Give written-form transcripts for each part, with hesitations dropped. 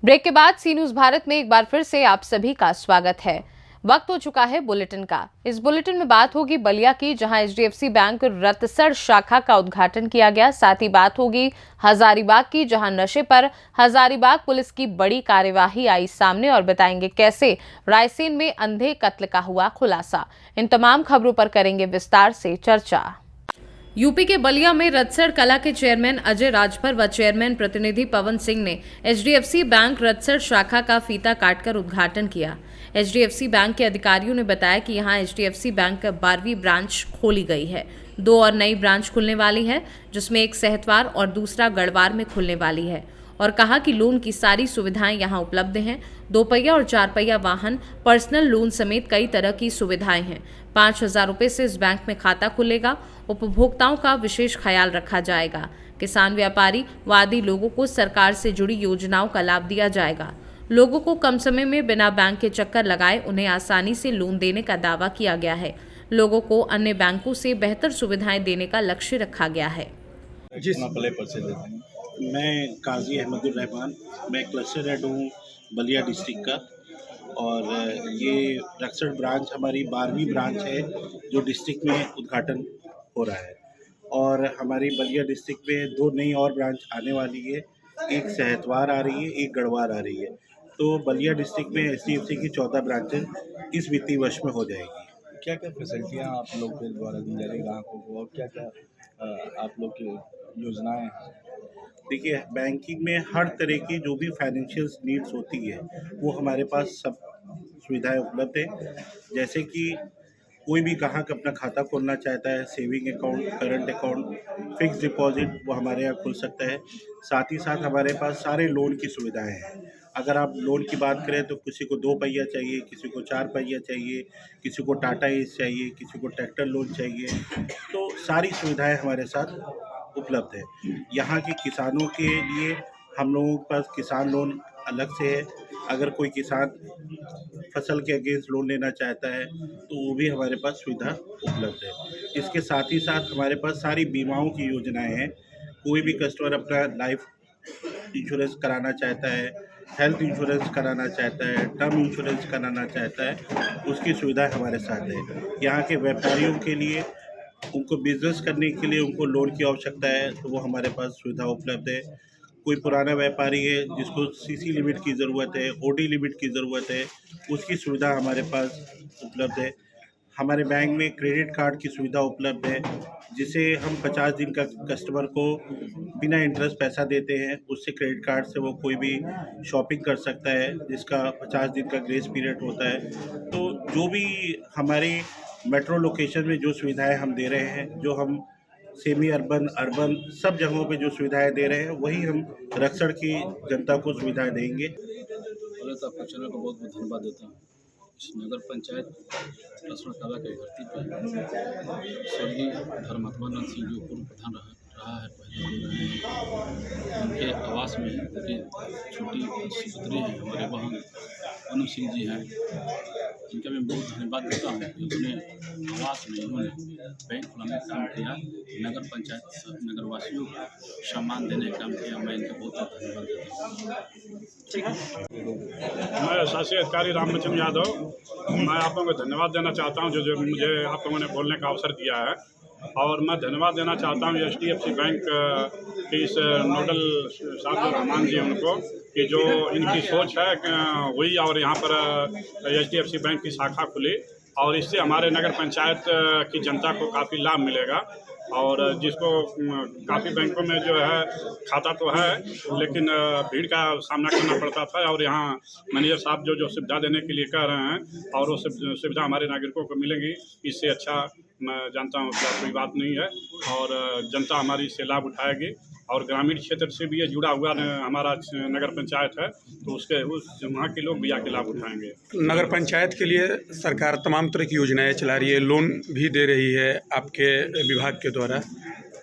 Break के बाद सी news Bharat में एक बार फिर से आप सभी का स्वागत है। वक्त हो चुका है बुलेटिन का। इस बुलेटिन में बात होगी बलिया की, जहां एचडीएफसी बैंक रतसड़ शाखा का उद्घाटन किया गया। साथ ही बात होगी हजारीबाग की, जहां नशे पर हजारीबाग पुलिस की बड़ी कार्यवाही आई सामने, और बताएंगे कैसे रायसेन में अंधे कत्ल का हुआ खुलासा। इन तमाम खबरों पर करेंगे विस्तार से चर्चा। यूपी के बलिया में रतसड़ कला के चेयरमैन अजय राजभर व चेयरमैन प्रतिनिधि पवन सिंह ने एचडीएफसी बैंक रतसड़ शाखा का फीता काटकर उद्घाटन किया। एचडीएफसी बैंक के अधिकारियों ने बताया कि यहां एचडीएफसी बैंक का 12वीं ब्रांच खोली गई है। 2 और नई ब्रांच खुलने वाली है, जिसमें एक सहतवार और दूसरा गढ़वार में खुलने वाली है, और कहा कि लोन की सारी सुविधाएं यहां उपलब्ध हैं। 2 पहिया और 4 पहिया वाहन, पर्सनल लोन समेत कई तरह की सुविधाएं हैं। 5,000 रुपए से इस बैंक में खाता खुलेगा। उपभोक्ताओं का विशेष ख्याल रखा जाएगा। किसान, व्यापारी व आदि लोगों को सरकार से जुड़ी योजनाओं का लाभ दिया जाएगा। लोगों को कम समय में बिना बैंक के चक्कर लगाए उन्हें आसानी से लोन देने का दावा किया गया है। लोगों को अन्य बैंकों से बेहतर सुविधाएं देने का लक्ष्य रखा गया है। मैं काजी अहमदुर रहमान, मैं क्लस्टर हेड हूँ बलिया डिस्ट्रिक्ट का, और ये रतसड़ ब्रांच हमारी 12वीं ब्रांच है जो डिस्ट्रिक्ट में उद्घाटन हो रहा है। और हमारी बलिया डिस्ट्रिक्ट में 2 नई और ब्रांच आने वाली है, एक सहतवार आ रही है, एक गढ़वार आ रही है। तो बलिया डिस्ट्रिक्ट में एचडीएफसी की 14 ब्रांचेज इस वित्तीय वर्ष में हो जाएगी। क्या क्या फैसिलिटियाँ आप लोग के द्वारा दी जा रही है ग्राहकों को, और क्या क्या आप लोग की योजनाएं हैं? देखिए, बैंकिंग में हर तरह की जो भी फाइनेंशियल नीड्स होती है वो हमारे पास सब सुविधाएं उपलब्ध है। जैसे कि कोई भी ग्राहक अपना खाता खोलना चाहता है, saving account, current account, fix deposit, वो हमारे यहाँ खुल सकता है। साथ ही साथ हमारे पास सारे लोन की सुविधाएं हैं। अगर आप लोन की बात करें तो किसी को 2 पहिया चाहिए, किसी को 4 पहिया चाहिए, किसी को टाटा एस चाहिए, किसी को ट्रैक्टर लोन चाहिए, तो सारी सुविधाएं हमारे साथ उपलब्ध है। यहाँ के किसानों के लिए हम लोगों के पास किसान लोन अलग से है। अगर कोई किसान फसल के अगेंस्ट लोन लेना चाहता है तो वो भी हमारे पास सुविधा उपलब्ध है। इसके साथ ही साथ हमारे पास सारी बीमाओं की योजनाएं हैं। कोई भी कस्टमर अपना लाइफ इंश्योरेंस कराना चाहता है, हेल्थ इंश्योरेंस कराना चाहता है, टर्म इंश्योरेंस कराना चाहता है, उसकी सुविधा हमारे साथ है। यहाँ के व्यापारियों के लिए, उनको बिजनेस करने के लिए उनको लोन की आवश्यकता है तो वो हमारे पास सुविधा उपलब्ध है। कोई पुराना व्यापारी है जिसको सीसी लिमिट की ज़रूरत है, ओडी लिमिट की ज़रूरत है, उसकी सुविधा हमारे पास उपलब्ध है। हमारे बैंक में क्रेडिट कार्ड की सुविधा उपलब्ध है, जिसे हम 50 दिन का कस्टमर को बिना इंटरेस्ट पैसा देते हैं। उससे क्रेडिट कार्ड से वो कोई भी शॉपिंग कर सकता है, जिसका 50 दिन का ग्रेस पीरियड होता है। तो जो भी हमारी मेट्रो लोकेशन में जो सुविधाएं हम दे रहे हैं, जो हम सेमी अर्बन, अर्बन सब जगहों पे जो सुविधाएं दे रहे हैं, वही हम रतसड़ की जनता को सुविधाएं देंगे। पहले तो आपके चैनल को बहुत बहुत धन्यवाद देता हूँ। इस नगर पंचायत रतसड़ कला की धरती पर स्वर्गीय धर्मात्मानंद सिंह जो पूर्व प्रधान रहा है, पहले उनके आवास में उनकी छोटी पुत्री है, हमारे बहन अनु सिंह जी हैं, जिनका मैं बहुत धन्यवाद देता हूँ कि उन्होंने आवास में उन्होंने बैंक खुलाने का काम किया, नगर पंचायत नगरवासियों को सम्मान देने का काम किया। मैं इनका बहुत बहुत धन्यवाद देता हूँ। मैं शासी अधिकारी रामचंद्र यादव, मैं आप लोगों को धन्यवाद देना चाहता हूँ जो मुझे आप लोगों ने बोलने का अवसर दिया है। और मैं धन्यवाद देना चाहता हूँ एचडीएफसी बैंक के इस नोडल साहब रहमान जी उनको, कि जो इनकी सोच है वही, और यहाँ पर एचडीएफसी बैंक की शाखा खुली, और इससे हमारे नगर पंचायत की जनता को काफ़ी लाभ मिलेगा। और जिसको काफ़ी बैंकों में जो है खाता तो है, लेकिन भीड़ का सामना करना पड़ता था, और यहाँ मैनेजर साहब जो सुविधा देने के लिए कह रहे हैं, और वो सुविधा हमारे नागरिकों को मिलेगी, इससे अच्छा मैं जानता हूँ क्या कोई बात नहीं है। और जनता हमारी इससे लाभ उठाएगी, और ग्रामीण क्षेत्र से भी ये जुड़ा हुआ हमारा नगर पंचायत है, तो उसके वहाँ के लोग भी आके लाभ उठाएंगे। नगर पंचायत के लिए सरकार तमाम तरह की योजनाएं चला रही है, लोन भी दे रही है आपके विभाग के द्वारा।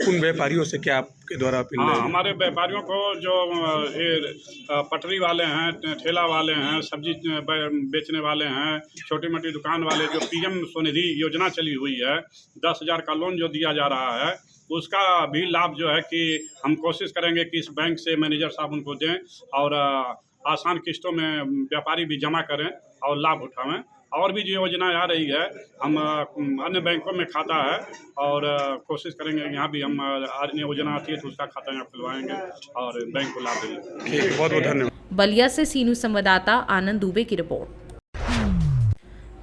उन व्यापारियों से क्या आपके द्वारा अपील है? हमारे व्यापारियों को जो ये पटरी वाले हैं, ठेला वाले हैं, सब्जी बेचने वाले हैं, छोटी मोटी दुकान वाले, जो पीएम स्वनिधि योजना चली हुई है, 10,000 का लोन जो दिया जा रहा है, उसका भी लाभ जो है कि हम कोशिश करेंगे कि इस बैंक से मैनेजर साहब उनको दें। और आसान किस्तों में व्यापारी भी जमा करें और लाभ उठावें। और भी जो योजना आ रही है, हम अन्य बैंकों में खाता है और कोशिश करेंगे यहाँ भी हम अन्य योजना आती है तो उसका खाता यहाँ खुलवाएंगे और बैंक को लाभ देंगे। ठीक, बहुत बहुत धन्यवाद। बलिया से सीनू संवाददाता आनंद दुबे की रिपोर्ट।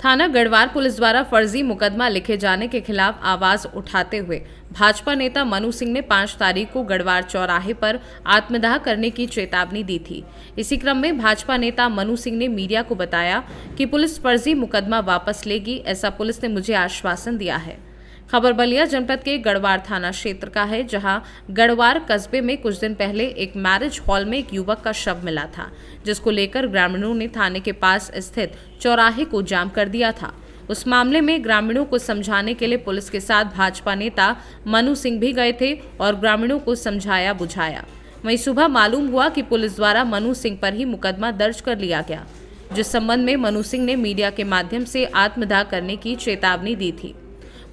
थाना गढ़वार पुलिस द्वारा फर्जी मुकदमा लिखे जाने के खिलाफ आवाज उठाते हुए भाजपा नेता मनु सिंह ने 5 तारीख को गढ़वार चौराहे पर आत्मदाह करने की चेतावनी दी थी। इसी क्रम में भाजपा नेता मनु सिंह ने मीडिया को बताया कि पुलिस फर्जी मुकदमा वापस लेगी, ऐसा पुलिस ने मुझे आश्वासन दिया है। खबर बलिया जनपद के गढ़वार थाना क्षेत्र का है, जहां गढ़वार कस्बे में कुछ दिन पहले एक मैरिज हॉल में एक युवक का शव मिला था, जिसको लेकर ग्रामीणों ने थाने के पास स्थित चौराहे को जाम कर दिया था। उस मामले में ग्रामीणों को समझाने के लिए पुलिस के साथ भाजपा नेता मनु सिंह भी गए थे और ग्रामीणों को समझाया बुझाया। वहीं सुबह मालूम हुआ कि पुलिस द्वारा मनु सिंह पर ही मुकदमा दर्ज कर लिया गया, जिस संबंध में मनु सिंह ने मीडिया के माध्यम से आत्मदाह करने की चेतावनी दी थी।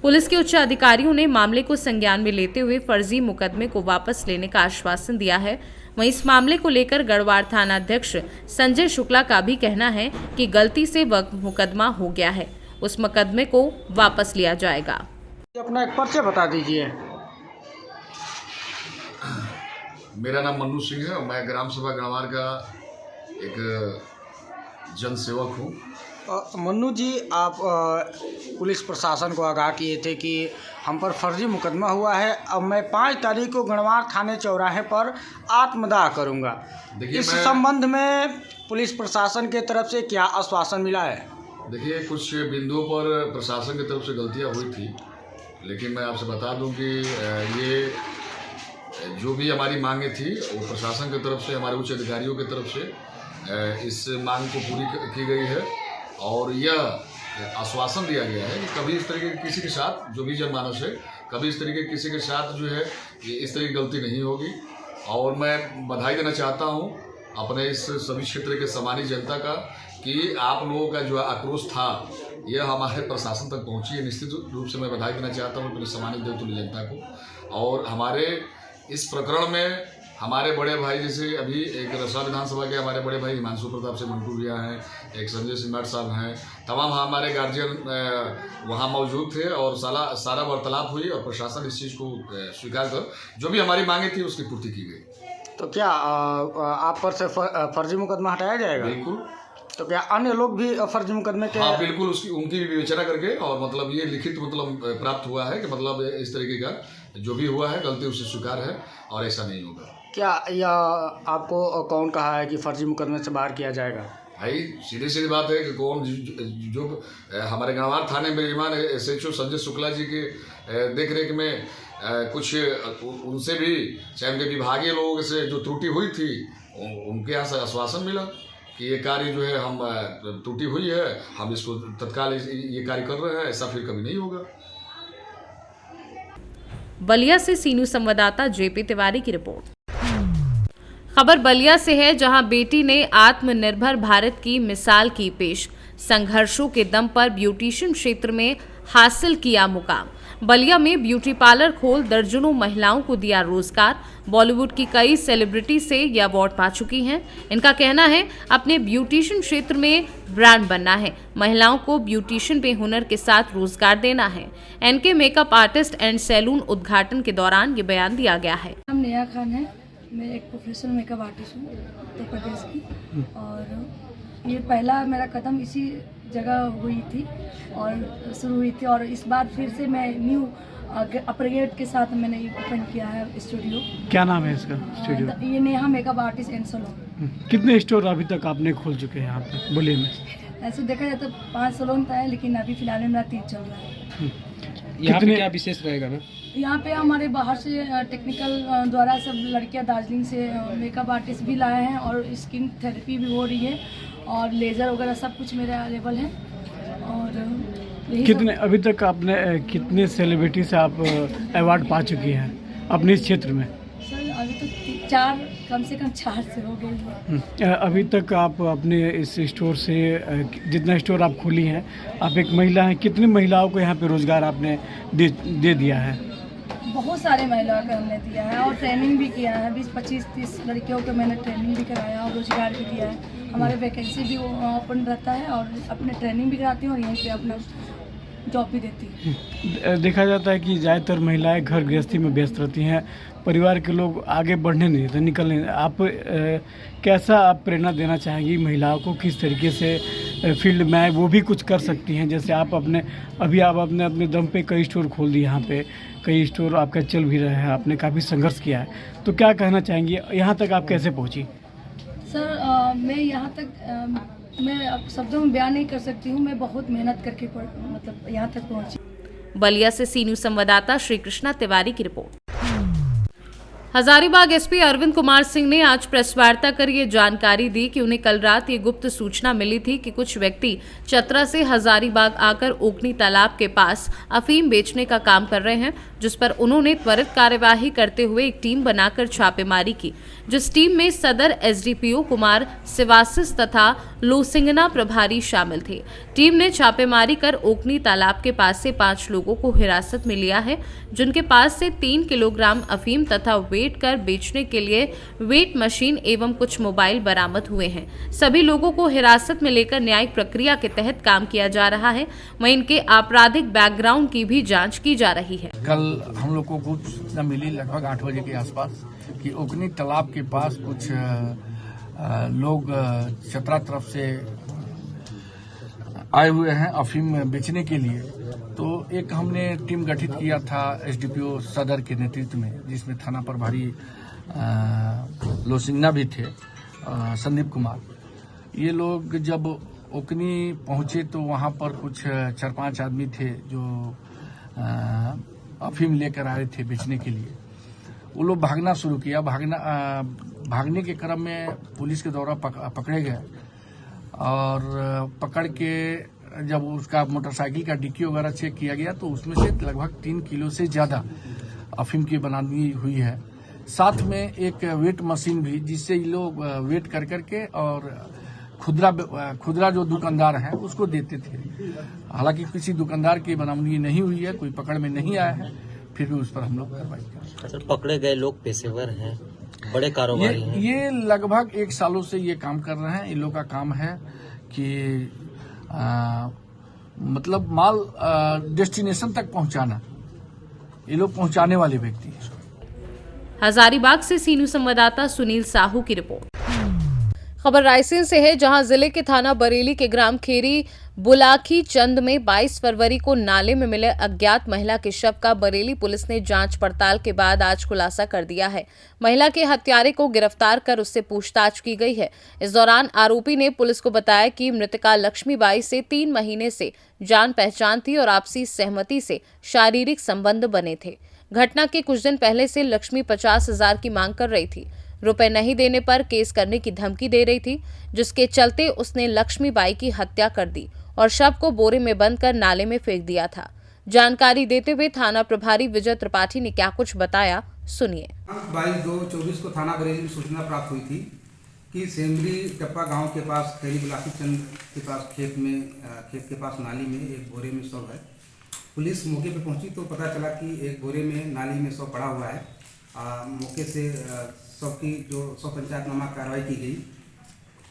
पुलिस के उच्च अधिकारियों ने मामले को संज्ञान में लेते हुए फर्जी मुकदमे को वापस लेने का आश्वासन दिया है। वहीं इस मामले को लेकर गढ़वार थाना अध्यक्ष संजय शुक्ला का भी कहना है कि गलती से मुकदमा हो गया है, उस मुकदमे को वापस लिया जाएगा। अपना एक परिचय बता दीजिए। मेरा नाम मन्नू सिंह है और मैं ग्राम सभा गढ़वार का एक जन सेवक हूँ। मन्नू जी, आप पुलिस प्रशासन को आगाह किए थे कि हम पर फर्जी मुकदमा हुआ है, अब मैं 5 तारीख को गढ़वार थाने चौराहे पर आत्मदाह करूंगा। इस संबंध में पुलिस प्रशासन के तरफ से क्या आश्वासन मिला है? देखिए, कुछ बिंदुओं पर प्रशासन की तरफ से गलतियां हुई थी, लेकिन मैं आपसे बता दूं कि ये जो भी हमारी मांगे थी वो प्रशासन की तरफ से, हमारे उच्च अधिकारियों की तरफ से इस मांग को पूरी की गई है और यह आश्वासन दिया गया है कि कभी इस तरीके किसी के साथ, जो भी जनमानस है, कभी इस तरीके किसी के साथ जो है इस तरह की गलती नहीं होगी। और मैं बधाई देना चाहता हूं अपने इस सभी क्षेत्र के सामान्य जनता का कि आप लोगों का जो आक्रोश था यह हमारे प्रशासन तक पहुंची है। निश्चित रूप से मैं बधाई देना चाहता हूं पूरे सामान्य देवतुल्य जनता को। और हमारे इस प्रकरण में हमारे बड़े भाई, जैसे अभी एक रसवा विधानसभा के हमारे बड़े भाई हिमांशु प्रताप से मंटू भैया हैं, एक संजय सिंह साहब हैं, तमाम हमारे गार्जियन वहाँ मौजूद थे और सारा वार्तालाप हुई और प्रशासन इस चीज़ को स्वीकार कर जो भी हमारी मांगे थी उसकी पूर्ति की गई। तो क्या आप पर से फर्जी मुकदमा हटाया जाएगा? बिल्कुल। तो क्या अन्य लोग भी फर्जी मुकदमे के? हाँ, बिल्कुल, उनकी भी विवेचना करके, और मतलब ये लिखित प्राप्त हुआ है कि मतलब इस तरीके का जो भी हुआ है गलती उससे स्वीकार है और ऐसा नहीं होगा। क्या यह आपको कौन कहा है कि फर्जी मुकदमे से बाहर किया जाएगा? भाई सीधी बात है कि कौन जो हमारे गढ़वार थाने में विमान SHO संजय शुक्ला जी के देखरेख में कुछ उनसे भी, चाहे उनके विभागीय लोगों से जो त्रुटि हुई थी, उनके यहाँ से आश्वासन मिला कि ये कार्य जो है हम त्रुटि हुई है, हम इसको तत्काल ये कार्य कर रहे हैं, ऐसा फिर कभी नहीं होगा। बलिया से सीनू संवाददाता JP तिवारी की रिपोर्ट। खबर बलिया से है, जहां बेटी ने आत्मनिर्भर भारत की मिसाल की पेश। संघर्षों के दम पर ब्यूटिशियन क्षेत्र में हासिल किया मुकाम। बलिया में ब्यूटी पार्लर खोल दर्जनों महिलाओं को दिया रोजगार। बॉलीवुड की कई सेलिब्रिटी से ये अवार्ड पा चुकी हैं। इनका कहना है अपने ब्यूटिशियन क्षेत्र में ब्रांड बनना है, महिलाओं को ब्यूटिशियन पे हुनर के साथ रोजगार देना है। NK makeup artist and salon उद्घाटन के दौरान ये बयान दिया गया है। नाम नेहा खान है, मैं एक प्रोफेशनल मेकअप आर्टिस्ट हूँ उत्तर प्रदेश की, और ये पहला मेरा कदम इसी जगह हुई थी और शुरू हुई थी, और इस बार फिर से मैं न्यू अपग्रेड के साथ मैंने ओपन किया है स्टूडियो। क्या नाम है इसका स्टूडियो? ये Neha makeup artist and salon. कितने स्टोर अभी तक आपने खोल चुके हैं यहाँ पे बलिया में? ऐसे देखा जाए तो 5 सैलून है, लेकिन अभी फिलहाल में मेरा 3 चल रहा है। यहाँ पे क्या विशेष रहेगा ना? यहाँ पे हमारे बाहर से टेक्निकल द्वारा सब लड़कियाँ दार्जिलिंग से मेकअप आर्टिस्ट भी लाए हैं, और स्किन थेरेपी भी हो रही है, और लेज़र वगैरह सब कुछ मेरे अवेलेबल है। और कितने अभी तक आपने कितने सेलिब्रिटी से आप अवार्ड पा चुकी हैं अपने इस क्षेत्र में? सर अभी तो 4, कम से कम 4 से हो गई है। अभी तक आप अपने इस स्टोर से, जितना स्टोर आप खोली हैं, आप एक महिला हैं, कितनी महिलाओं को यहाँ पे रोजगार आपने दे दिया है? बहुत सारे महिलाओं को हमने दिया है और ट्रेनिंग भी किया है। 20-25-30 लड़कियों को मैंने ट्रेनिंग भी कराया और रोजगार भी दिया है। हमारे वैकेंसी भी ओपन रहता है और अपने ट्रेनिंग भी कराती हूँ और यहीं पे अपना जॉब भी देती हूँ। देखा जाता है कि ज़्यादातर महिलाएं घर गृहस्थी में व्यस्त रहती हैं, परिवार के लोग आगे बढ़ने नहीं देते, निकल नहीं। आप कैसा आप प्रेरणा देना चाहेंगी महिलाओं को, किस तरीके से फील्ड में आए, वो भी कुछ कर सकती हैं? जैसे आप अपने दम पे कई स्टोर खोल दिए, यहाँ पे कई स्टोर आपका चल भी रहे हैं, आपने काफ़ी संघर्ष किया है, तो क्या कहना चाहेंगी? यहाँ तक आप कैसे पहुँची? सर मैं यहाँ तक मैं अब शब्दों में बयान नहीं कर सकती हूँ। मैं बहुत मेहनत करके मतलब यहाँ तक पहुँची। बलिया से सी न्यूज संवाददाता श्री कृष्णा तिवारी की रिपोर्ट। हजारीबाग एसपी अरविंद कुमार सिंह ने आज प्रेस वार्ता कर ये जानकारी दी कि उन्हें कल रात ये गुप्त सूचना मिली थी कि कुछ व्यक्ति चतरा से हजारीबाग आकर ओकनी तालाब के पास अफीम बेचने का काम कर रहे हैं, जिस पर उन्होंने त्वरित कार्यवाही करते हुए एक टीम बनाकर छापेमारी की, जिस टीम में सदर एसडीपीओ कुमार सिवासिस तथा लोसिंगना प्रभारी शामिल थे। टीम ने छापेमारी कर ओकनी तालाब के पास से 5 लोगों को हिरासत में लिया है, जिनके पास से 3 किलोग्राम अफीम तथा वेट कर बेचने के लिए वेट मशीन एवं कुछ मोबाइल बरामद हुए हैं। सभी लोगों को हिरासत में लेकर न्यायिक प्रक्रिया के तहत काम किया जा रहा है। वहीं इनके आपराधिक बैकग्राउंड की भी जांच की जा रही है। कल हम लोग को गुप्त सूचना मिली लगभग 8 बजे के आसपास कि ओकनी तालाब के पास कुछ लोग चतरा तरफ से आए हुए हैं अफीम बेचने के लिए। तो एक हमने टीम गठित किया था एसडीपीओ सदर के नेतृत्व में, जिसमें थाना प्रभारी लोसिंगना भी थे, संदीप कुमार। ये लोग जब ओकनी पहुंचे तो वहां पर कुछ 4-5 आदमी थे जो अफीम लेकर आए थे बेचने के लिए। वो लोग भागना शुरू किया। भागने के क्रम में पुलिस के द्वारा पकड़े गए और पकड़ के जब उसका मोटरसाइकिल का डिक्की वगैरह चेक किया गया तो उसमें से लगभग 3 किलो से ज्यादा अफीम की बनानी हुई है। साथ में एक वेट मशीन भी, जिससे ये लोग वेट कर करके और खुदरा जो दुकानदार हैं उसको देते थे। हालांकि किसी दुकानदार की बनावनी नहीं हुई है, कोई पकड़ में नहीं आया है, फिर भी उस पर हम लोग कार्रवाई कर। सर, पकड़े गए लोग पेशेवर हैं, बड़े कारोबारी हैं? ये लगभग 1 सालों से ये काम कर रहे हैं। इन लोग का काम है कि मतलब माल डेस्टिनेशन तक पहुंचाना। ये लोग पहुंचाने वाले व्यक्ति हैं। हजारीबाग से सी न्यूज संवाददाता सुनील साहू की रिपोर्ट। खबर रायसेन से है, जहां जिले के थाना बरेली के ग्राम खेरी बुलाखी चंद में 22 फरवरी को नाले में मिले अज्ञात महिला के शव का बरेली पुलिस ने जांच पड़ताल के बाद आज खुलासा कर दिया है। महिला के हत्यारे को गिरफ्तार कर उससे पूछताछ की गई है। इस दौरान आरोपी ने पुलिस को बताया कि मृतका लक्ष्मीबाई से 3 महीने से जान पहचान थी और आपसी सहमति से शारीरिक संबंध बने थे। घटना के कुछ दिन पहले से लक्ष्मी 50,000 की मांग कर रही थी। रुपए नहीं देने पर केस करने की धमकी दे रही थी, जिसके चलते उसने लक्ष्मीबाई की हत्या कर दी और शव को बोरे में बंद कर नाले में फेंक दिया था। जानकारी देते हुए थाना प्रभारी विजय त्रिपाठी ने क्या कुछ बताया, सुनिए। 22/2/24 को थाना बरेली में सूचना प्राप्त हुई थी कि सेमरी टप्पा गांव के पास खेरी बुलाखी चंद के पास खेत के पास नाली में एक बोरे में शव है। पुलिस मौके पर पहुंची तो पता चला कि एक बोरे में नाली में शव पड़ा हुआ है। मौके से शव की जो शव पंचायतनामा कार्रवाई की गई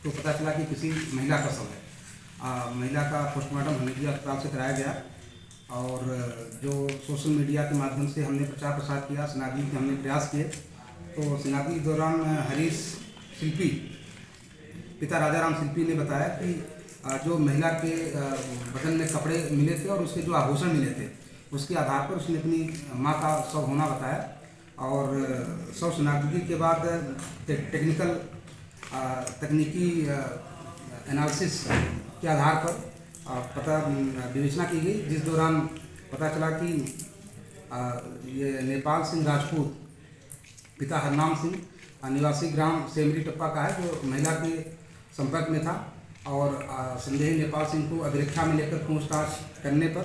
तो पता चला कि किसी महिला का शव है। महिला का पोस्टमार्टम हमीदिया अस्पताल से कराया गया और जो सोशल मीडिया के माध्यम से हमने प्रचार प्रसार किया, शनाख्ती के हमने प्रयास किए, तो शनाख्ती के दौरान हरीश शिल्पी पिता राजाराम शिल्पी ने बताया कि जो महिला के बदन में कपड़े मिले थे और उसके जो आभूषण मिले थे, उसके आधार पर उसने अपनी मां का शव होना बताया और शव शनाख्ती के बाद तकनीकी एनालिसिस के आधार पर विवेचना की गई, जिस दौरान पता चला कि ये नेपाल सिंह राजपूत पिता हरनाम सिंह निवासी ग्राम सेमरी टप्पा का है, जो महिला के संपर्क में था और संदेही नेपाल सिंह को अभिरक्षा में लेकर पूछताछ करने पर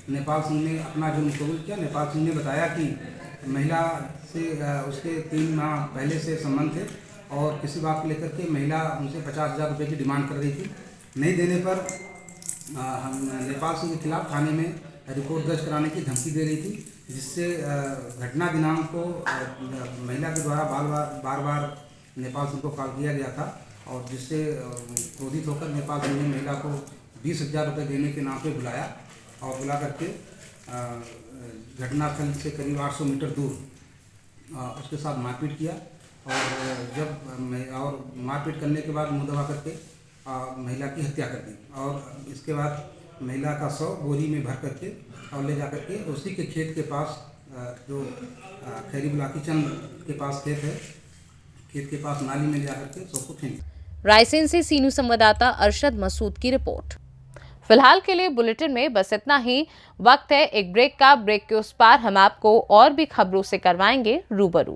नेपाल सिंह ने अपना जुर्म कबूल किया। नेपाल सिंह ने बताया कि महिला से उसके 3 माह पहले से संबंध थे और किसी बात को लेकर के महिला उनसे 50,000 रुपये की डिमांड कर रही थी। नहीं देने पर हम नेपाल सिंह के खिलाफ थाने में रिपोर्ट दर्ज कराने की धमकी दे रही थी, जिससे घटना दिनांक को महिला के द्वारा बार बार नेपाल सिंह को कॉल किया गया था, और जिससे क्रोधित होकर नेपाल सिंह ने महिला को 20,000 रुपये देने के नाम पे बुलाया, और बुला करके घटनास्थल से करीब 800 मीटर दूर उसके साथ मारपीट किया, और मारपीट करने के बाद मुंह दबा करके महिला की हत्या कर दी, और इसके बाद महिला का शव बोरी में भर करके और ले जा करके उसी के खेत के पास, जो खैरी बुलाकी चंद के पास खेत है, खेत के पास नाली में ले जा करके शव को फेंक दिया। रायसेन से सीनू संवाददाता अरशद मसूद की रिपोर्ट। फिलहाल के लिए बुलेटिन में बस इतना ही। वक्त है एक ब्रेक का। ब्रेक के उस पार हम आपको और भी खबरों से करवाएंगे रूबरू।